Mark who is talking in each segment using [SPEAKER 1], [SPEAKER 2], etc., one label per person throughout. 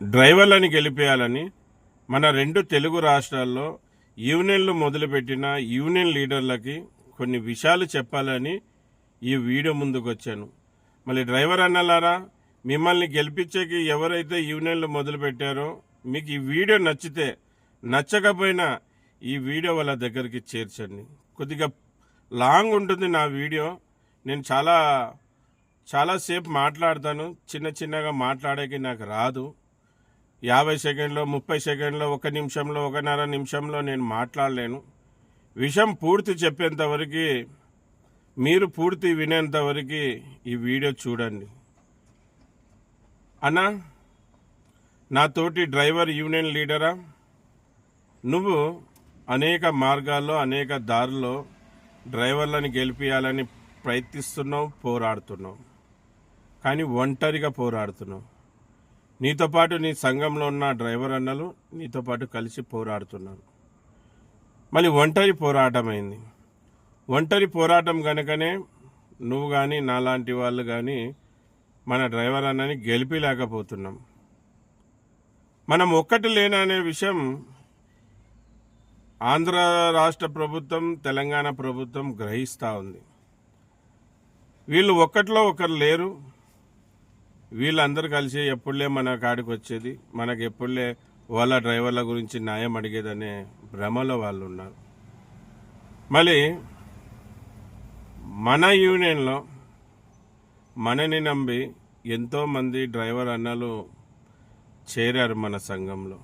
[SPEAKER 1] డ్రైవర్లని గెలిపేయాలని మన 2 తెలుగు రాష్ట్రాల్లో యూనియన్లు మొదలుపెట్టిన యూనియన్ లీడర్లకి కొన్ని విషయాలు చెప్పాలని ఈ వీడియో ముందుకు వచ్చాను. మళ్ళీ డ్రైవర్ అన్నలారా, మిమ్మల్ని గెలిపించేకి ఎవరైతే యూనియన్లు మొదలుపెట్టారో మీకు ఈ వీడియో నచ్చితే, నచ్చకపోయినా ఈ వీడియో వాళ్ళ దగ్గరికి చేర్చండి. కొద్దిగా లాంగ్ ఉంటుంది నా వీడియో. నేను చాలాసేపు మాట్లాడతాను. చిన్నగా మాట్లాడేకి నాకు రాదు. 50 సెకండ్లో, 30 సెకండ్లో, 1 నిమిషంలో, 1.5 నిమిషంలో నేను మాట్లాడలేను. విషయం పూర్తి చెప్పేంతవరకు, మీరు పూర్తి వినేంతవరకు ఈ వీడియో చూడండి. అన్నా, నా తోటి డ్రైవర్ యూనియన్ లీడరా, నువ్వు అనేక మార్గాల్లో, అనేక దారుల్లో డ్రైవర్లను గెలిపించాలని ప్రయత్నిస్తున్నావు, పోరాడుతున్నావు. కానీ ఒంటరిగా పోరాడుతున్నావు. నీతో పాటు నీ సంఘంలో ఉన్న డ్రైవర్ అన్నలు నీతో పాటు కలిసి పోరాడుతున్నారు. మళ్ళీ ఒంటరి పోరాటం అయింది. ఒంటరి పోరాటం కనుకనే నువ్వు కానీ, నాలాంటి వాళ్ళు కానీ మన డ్రైవర్ అన్నని గెలిపిలేకపోతున్నాం. మనం ఒక్కటి లేననే విషయం ఆంధ్ర రాష్ట్ర ప్రభుత్వం, తెలంగాణ ప్రభుత్వం గ్రహిస్తూ ఉంది. వీళ్ళు ఒక్కట్లో ఒకరు లేరు. వీళ్ళందరూ కలిసి ఎప్పుడులే మన కాడికి వచ్చేది, మనకు ఎప్పుడులే వాళ్ళ డ్రైవర్ల గురించి న్యాయం అడిగేదనే భ్రమలో వాళ్ళు ఉన్నారు. మళ్ళీ మన యూనియన్లో మనని నమ్మి ఎంతోమంది డ్రైవర్ అన్నలు చేరారు మన సంఘంలో.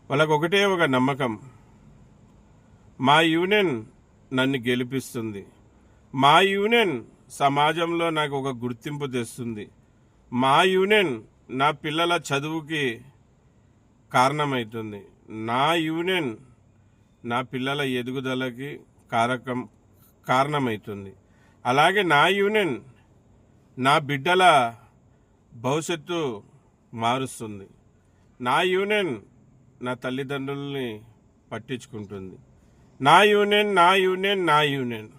[SPEAKER 1] వాళ్ళకు ఒకటే ఒక నమ్మకం, మా యూనియన్ నన్ను గెలిపిస్తుంది, మా యూనియన్ సమాజంలో నాకు ఒక గుర్తింపు తెస్తుంది, మా యూనియన్ నా పిల్లల చదువుకి కారణమవుతుంది, నా యూనియన్ నా పిల్లల ఎదుగుదలకి కారణమవుతుంది, అలాగే నా యూనియన్ నా బిడ్డల భవిష్యత్తు మారుస్తుంది, నా యూనియన్ నా తల్లిదండ్రుల్ని పట్టించుకుంటుంది, నా యూనియన్ నా యూనియన్ నా యూనియన్.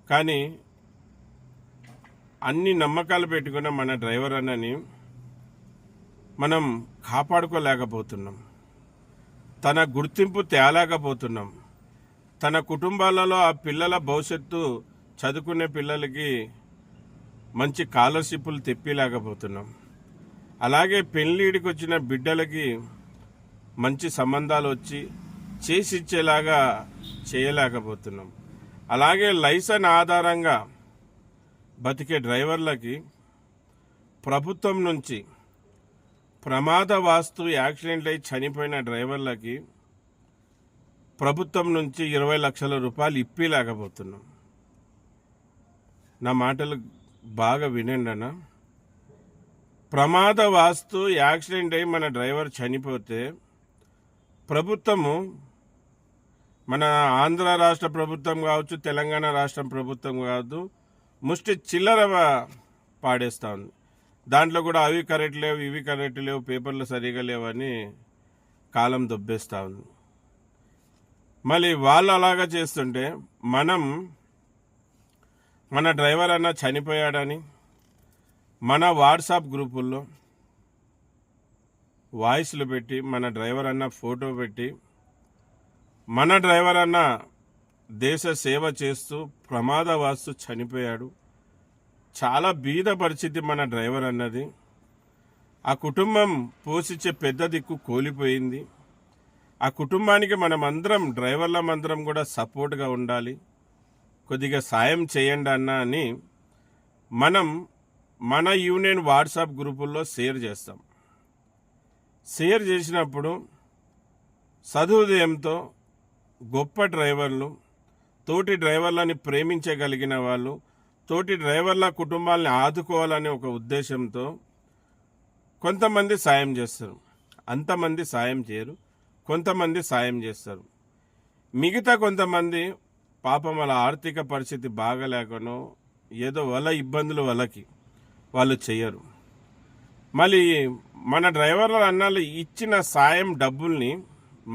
[SPEAKER 1] కానీ అన్ని నమ్మకాలు పెట్టుకున్న మన డ్రైవర్ అన్నని మనం కాపాడుకోలేకపోతున్నాం. తన గుర్తింపు తేలేకపోతున్నాం. తన కుటుంబాలలో ఆ పిల్లల భవిష్యత్తు, చదువుకునే పిల్లలకి మంచి స్కాలర్షిప్లు తెప్పిలేకపోతున్నాం. అలాగే పెళ్ళిడికి వచ్చిన బిడ్డలకి మంచి సంబంధాలు వచ్చి చేసిచ్చేలాగా చేయలేకపోతున్నాం. అలాగే లైసెన్స్ ఆధారంగా బతికే డ్రైవర్లకి ప్రభుత్వం నుంచి, ప్రమాదవశాత్తు యాక్సిడెంట్ అయి చనిపోయిన డ్రైవర్లకి ప్రభుత్వం నుంచి 20 లక్షల రూపాయలు ఇప్పిలేకపోతున్నాం. నా మాటలు బాగా వినండి అన్న. ప్రమాదవశాత్తు యాక్సిడెంట్ అయి మన డ్రైవర్ చనిపోతే ప్రభుత్వము, మన ఆంధ్ర రాష్ట్ర ప్రభుత్వం కావచ్చు, తెలంగాణ రాష్ట్ర ప్రభుత్వం కాదు, ముష్టి చిల్లర పాడేస్తూ ఉంది. దాంట్లో కూడా అవి కరెక్ట్ లేవు, ఇవి కరెక్ట్ లేవు, పేపర్లు సరిగా లేవని కాలం దొబ్బేస్తూ ఉంది. మళ్ళీ వాళ్ళు అలాగా చేస్తుంటే మన డ్రైవర్ అన్న చనిపోయాడని మన వాట్సాప్ గ్రూపుల్లో వాయిస్లు పెట్టి, మన డ్రైవర్ అన్న ఫోటో పెట్టి, మన డ్రైవర్ అన్న దేశ సేవ చేస్తూ ప్రమాదవశాత్తు చనిపోయాడు, చాలా బీద పరిస్థితి మన డ్రైవర్ అన్నది, ఆ కుటుంబం పోషించే పెద్ద దిక్కు కోల్పోయింది, ఆ కుటుంబానికి మనమందరం, డ్రైవర్లమందరం కూడా సపోర్ట్గా ఉండాలి, కొద్దిగా సాయం చేయండి అన్న అని మనం మన యూనియన్ వాట్సాప్ గ్రూపుల్లో షేర్ చేస్తాం. షేర్ చేసినప్పుడు సదుదయంతో గొప్ప డ్రైవర్లు, తోటి డ్రైవర్లని ప్రేమించగలిగిన వాళ్ళు, తోటి డ్రైవర్ల కుటుంబాలని ఆదుకోవాలనే ఒక ఉద్దేశంతో కొంతమంది సాయం చేస్తారు. అంతమంది సాయం చేయరు, కొంతమంది సాయం చేస్తారు. మిగతా కొంతమంది పాపం వాళ్ళ ఆర్థిక పరిస్థితి బాగలేకనో ఏదో వాళ్ళ ఇబ్బందులు వాళ్ళకి వాళ్ళు చెయ్యరు. మళ్ళీ మన డ్రైవర్ల అన్నాళ్ళు ఇచ్చిన సాయం డబ్బుల్ని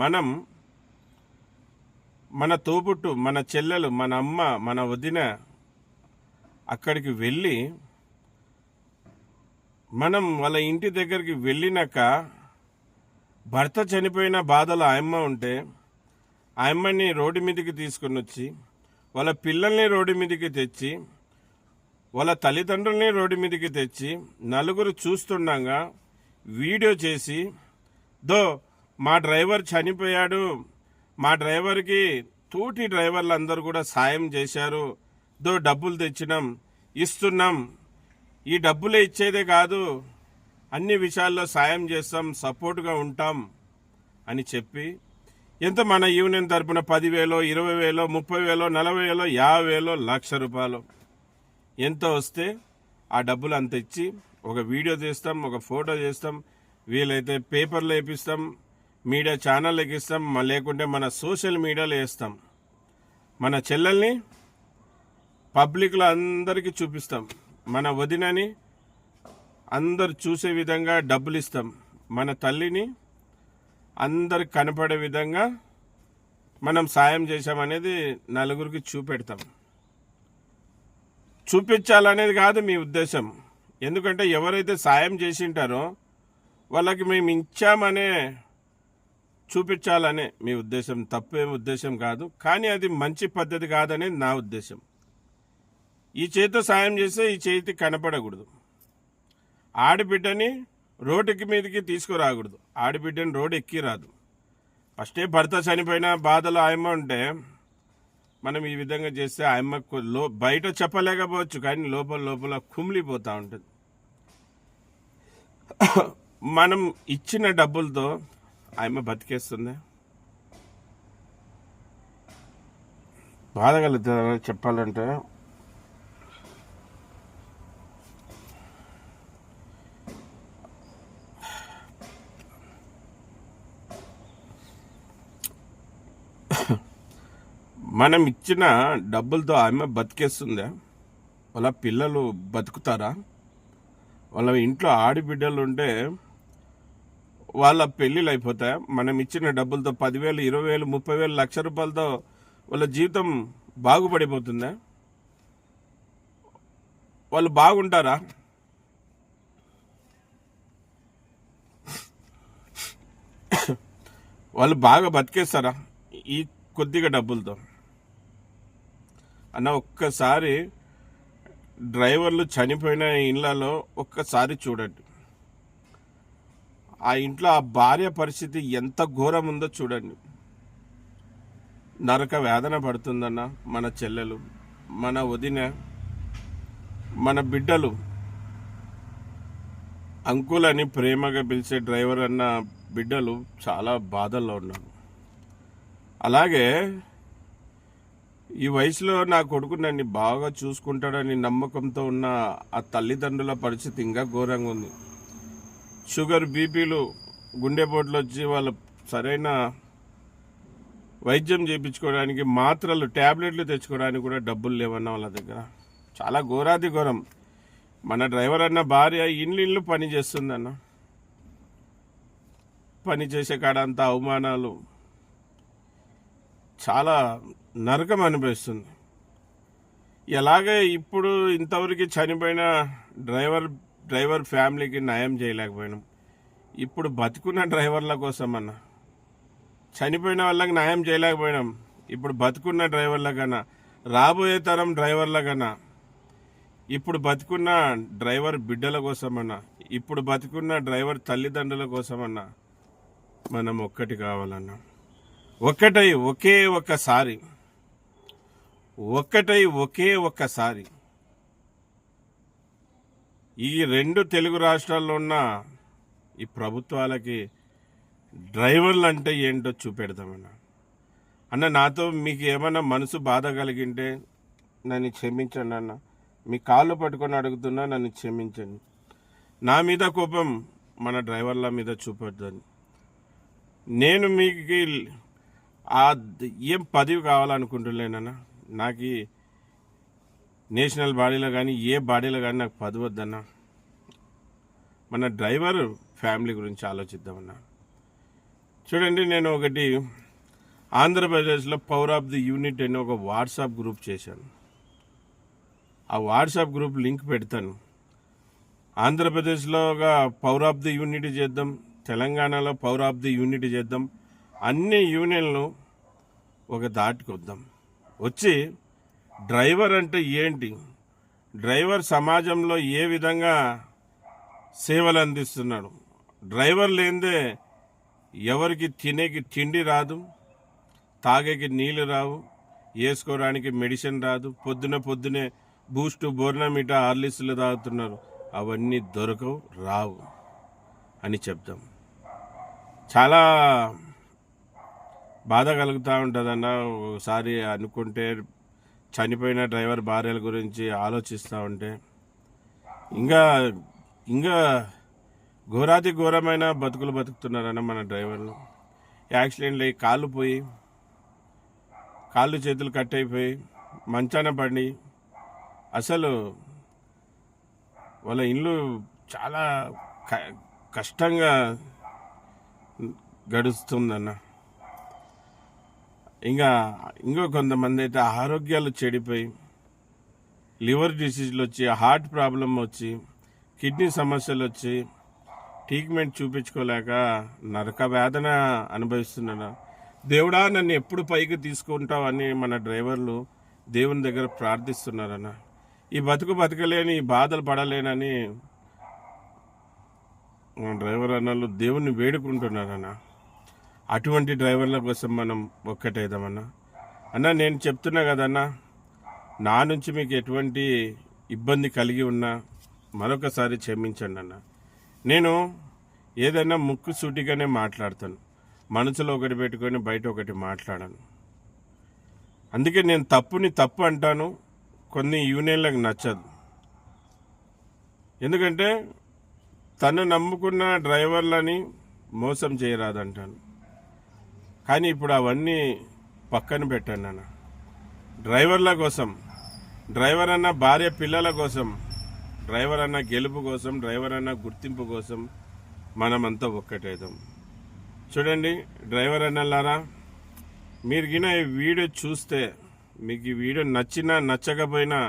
[SPEAKER 1] మనం మన తోబుట్టు, మన చెల్లెలు, మన అమ్మ, మన వదిన అక్కడికి వెళ్ళి మనం వాళ్ళ ఇంటి దగ్గరికి వెళ్ళినాక భర్త చనిపోయిన బాధలో ఆయమ్మ ఉంటే ఆయమ్మని రోడ్డు మీదకి తీసుకొని వచ్చి వాళ్ళ పిల్లల్ని రోడ్డు మీదకి తెచ్చి వాళ్ళ తల్లిదండ్రుల్ని రోడ్డు మీదకి తెచ్చి నలుగురు చూస్తుండగా వీడియో చేసి మా డ్రైవర్ చనిపోయాడు, మా డ్రైవర్కి తోటి డ్రైవర్లు అందరూ కూడా సాయం చేశారు, డబ్బులు తెచ్చినాం ఇస్తున్నాం, ఈ డబ్బులే ఇచ్చేదే కాదు అన్ని విషయాల్లో సాయం చేస్తాం, సపోర్ట్గా ఉంటాం అని చెప్పి ఎంత మన యూనియన్ తరపున 10,000, 20,000, 30,000, 40,000, 50,000, ₹1,00,000 ఎంత వస్తే ఆ డబ్బులు అంత ఇచ్చి ఒక వీడియో తీస్తాం, ఒక ఫోటో చేస్తాం, వీలైతే పేపర్లో వేపిస్తాం, మీడియా ఛానల్ ఎక్కిస్తాం, లేకుంటే మన సోషల్ మీడియాలో వేస్తాం. మన చెల్లెల్ని పబ్లిక్లో అందరికీ చూపిస్తాం, మన వదినని అందరు చూసే విధంగా డబ్బులు ఇస్తాం, మన తల్లిని అందరికి కనపడే విధంగా మనం సాయం చేశామనేది నలుగురికి చూపెడతాం. చూపించాలనేది కాదు మీ ఉద్దేశం, ఎందుకంటే ఎవరైతే సాయం చేసింటారో వాళ్ళకి మేము ఇచ్చామనే చూపించాలనే మీ ఉద్దేశం. తప్పే ఉద్దేశం కాదు, కానీ అది మంచి పద్ధతి కాదనేది నా ఉద్దేశం. ఈ చేతితో సాయం చేస్తే ఈ చేతి కనపడకూడదు. ఆడబిడ్డని రోడ్డుకి మీదకి తీసుకురాకూడదు, ఆడబిడ్డని రోడ్డు ఎక్కి రాదు. ఫస్టే భర్త చనిపోయిన బాధలు ఆయమ్మ ఉంటే మనం ఈ విధంగా చేస్తే ఆయమ్మకు బయట చెప్పలేకపోవచ్చు, కానీ లోపల లోపల కుమిలిపోతూ ఉంటుంది. మనం ఇచ్చిన డబ్బులతో ఆయమ్మ బతికేస్తుంది. బాధ కలుగుతుంది చెప్పాలంటే. మనం ఇచ్చిన డబ్బులతో ఆమె బతికేస్తుందా? వాళ్ళ పిల్లలు బతుకుతారా? వాళ్ళ ఇంట్లో ఆడబిడ్డలు ఉంటే వాళ్ళ పెళ్ళిళ్ళు అయిపోతాయా? మనం ఇచ్చిన డబ్బులతో 10,000, 20,000, 30,000, ₹1,00,000 వాళ్ళ జీవితం బాగుపడిపోతుందా? వాళ్ళు బాగుంటారా? వాళ్ళు బాగా బతికేస్తారా ఈ కొద్దిగా డబ్బులతో? అన్న, ఒక్కసారి డ్రైవర్లు చనిపోయిన ఇళ్లలో ఒక్కసారి చూడండి. ఆ ఇంట్లో ఆ భార్య పరిస్థితి ఎంత ఘోరం ఉందో చూడండి. నరక వేదన పడుతుందన్న. మన చెల్లెలు, మన వదిన, మన బిడ్డలు, అంకుల్ అని ప్రేమగా పిలిచే డ్రైవర్ అన్న బిడ్డలు చాలా బాధల్లో ఉన్నారు. అలాగే ఈ వయసులో నా కొడుకు నన్ను బాగా చూసుకుంటాడని నమ్మకంతో ఉన్న ఆ తల్లిదండ్రుల పరిస్థితి ఇంకా ఘోరంగా ఉంది. షుగర్, బీపీలు, గుండెపోట్లు వచ్చి వాళ్ళ సరైన వైద్యం చేయించుకోవడానికి మాత్రలు, ట్యాబ్లెట్లు తెచ్చుకోవడానికి కూడా డబ్బులు లేవన్న వాళ్ళ దగ్గర. చాలా ఘోరాది ఘోరం. మన డ్రైవర్ అన్న భార్య ఇల్లు పని చేస్తుందన్న. పని చేసే కాడ అంతా అవమానాలు, చాలా నరకం అనిపిస్తుంది. ఎలాగే ఇప్పుడు ఇంతవరకు చనిపోయిన డ్రైవర్ ఫ్యామిలీకి న్యాయం చేయలేకపోయినాం. ఇప్పుడు బతుకున్న డ్రైవర్ల కోసమన్నా, చనిపోయిన వాళ్ళకి న్యాయం చేయలేకపోయినాం. ఇప్పుడు బతుకున్న డ్రైవర్ల కన్నా, రాబోయే తరం డ్రైవర్ల కన్నా, ఇప్పుడు బతుకున్న డ్రైవర్ బిడ్డల కోసమన్నా, ఇప్పుడు బతుకున్న డ్రైవర్ తల్లిదండ్రుల కోసమన్నా మనం ఒక్కటి కావాలన్నా. ఒక్కటై ఒకే ఒక్కసారి ఈ 2 తెలుగు రాష్ట్రాల్లో ఉన్న ఈ ప్రభుత్వాలకి డ్రైవర్లు అంటే ఏంటో చూపెడతామన్నా. అన్న, నాతో మీకు ఏమన్నా మనసు బాధ కలిగింటే నన్ను క్షమించండి అన్న. మీ కాళ్ళు పట్టుకొని అడుగుతున్నా, నన్ను క్షమించండి. నా మీద కోపం మన డ్రైవర్ల మీద చూపెడతాను. నేను మీకు ఏం పదవి కావాలనుకుంటులేనన్నా. నాకు నేషనల్ బాడీలో కానీ ఏ బాడీలో కానీ నాకు పదవి వద్దన్నా. మన డ్రైవర్ ఫ్యామిలీ గురించి ఆలోచిద్దామన్నా. చూడండి, నేను ఒకటి ఆంధ్రప్రదేశ్లో పవర్ ఆఫ్ ది యూనిట్ అని ఒక వాట్సాప్ గ్రూప్ చేశాను. ఆ వాట్సాప్ గ్రూప్ లింక్ పెడతాను. ఆంధ్రప్రదేశ్లోగా పవర్ ఆఫ్ ది యూనిటీ చేద్దాం, తెలంగాణలో పవర్ ఆఫ్ ది యూనిటీ చేద్దాం. అన్ని యూనియన్లు ఒక దాటికి వద్దాం. వచ్చి డ్రైవర్ అంటే ఏంటి, డ్రైవర్ సమాజంలో ఏ విధంగా సేవలు అందిస్తున్నాడు, డ్రైవర్ లేనిదే ఎవరికి తినేకి తిండి రాదు, తాగేకి నీళ్ళు రావు, వేసుకోవడానికి మెడిసిన్ రాదు, పొద్దునే బూస్టు బోర్నమిటా హార్లిక్స్లు తాగుతున్నారు, అవన్నీ దొరకవు, రావు అని చెప్తాం. చాలా బాధ కలుగుతూ ఉంటుందన్న. ఒకసారి అనుకుంటే చనిపోయిన డ్రైవర్ భార్యల గురించి ఆలోచిస్తూ ఉంటే ఇంకా ఘోరాతి ఘోరమైన బతుకులు బతుకుతున్నారన్న మన డ్రైవర్లు. యాక్సిడెంట్లు అయ్యి కాళ్ళు చేతులు కట్ అయిపోయి మంచాన పడి అసలు వాళ్ళ ఇల్లు చాలా కష్టంగా గడుస్తుందన్న. ఇంకో కొంతమంది అయితే ఆరోగ్యాలు చెడిపోయి లివర్ డిసీజ్లు వచ్చి, హార్ట్ ప్రాబ్లం వచ్చి, కిడ్నీ సమస్యలు వచ్చి ట్రీట్మెంట్ చూపించుకోలేక నరక వేదన అనుభవిస్తున్నాను. దేవుడా నన్ను ఎప్పుడు పైకి తీసుకుంటావని మన డ్రైవర్లు దేవుని దగ్గర ప్రార్థిస్తున్నారన్న. ఈ బతకలేని, ఈ బాధలు పడలేనని మన డ్రైవర్ అన్నలు దేవుణ్ణి వేడుకుంటున్నారన్న. అటువంటి డ్రైవర్ల కోసం మనం ఒక్కటేద్దామన్నా. అన్న నేను చెప్తున్నా కదన్నా, నా నుంచి మీకు ఎటువంటి ఇబ్బంది కలిగి ఉన్నా మరొకసారి క్షమించండి అన్న. నేను ఏదైనా ముక్కు సూటిగానే మాట్లాడతాను, మనసులో ఒకటి పెట్టుకొని బయట ఒకటి మాట్లాడను. అందుకే నేను తప్పుని తప్పు అంటాను, కొన్ని యూనియన్లకు నచ్చదు. ఎందుకంటే తను నమ్ముకున్న డ్రైవర్లని మోసం చేయరాదంటాను. కానీ ఇప్పుడు అవన్నీ పక్కన పెట్టాను అన్న. డ్రైవర్ల కోసం, డ్రైవర్ అన్న భార్య పిల్లల కోసం, డ్రైవర్ అన్న గెలుపు కోసం, డ్రైవర్ అన్న గుర్తింపు కోసం మనమంతా ఒక్కటేద్దాం. చూడండి డ్రైవర్ అన్నలారా, మీరు గిన ఈ వీడియో చూస్తే, మీకు ఈ వీడియో నచ్చినా నచ్చకపోయినా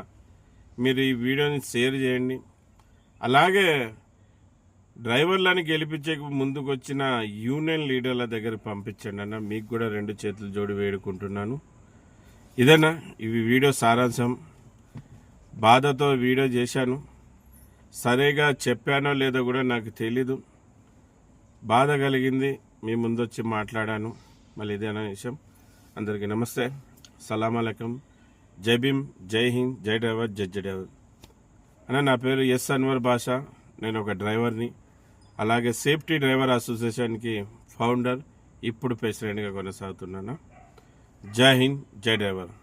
[SPEAKER 1] మీరు ఈ వీడియోని షేర్ చేయండి. అలాగే డ్రైవర్లని గెలిపించే ముందుకు వచ్చిన యూనియన్ లీడర్ల దగ్గర పంపించండి అన్న. మీకు కూడా 2 చేతులు జోడి వేడుకుంటున్నాను. ఇదేనా ఇవి వీడియో సారాంశం. బాధతో వీడియో చేశాను, సరిగా చెప్పానో లేదో కూడా నాకు తెలీదు. బాధ కలిగింది, మీ ముందొచ్చి మాట్లాడాను. మళ్ళీ ఇదేనా విషయం. అందరికీ నమస్తే, సలాం అలైకుం, జై భీమ్, జై హింద్, జై డ్రైవర్, జై డ్రైవర్ అన్న. నా పేరు ఎస్ అన్వర్ బాషా, నేను ఒక డ్రైవర్ని. అలాగే సేఫ్టీ డ్రైవర్ అసోసియేషన్కి ఫౌండర్, ఇప్పుడు ప్రెసిడెంట్గా కొనసాగుతున్నాను. జై హింద్, జై డ్రైవర్.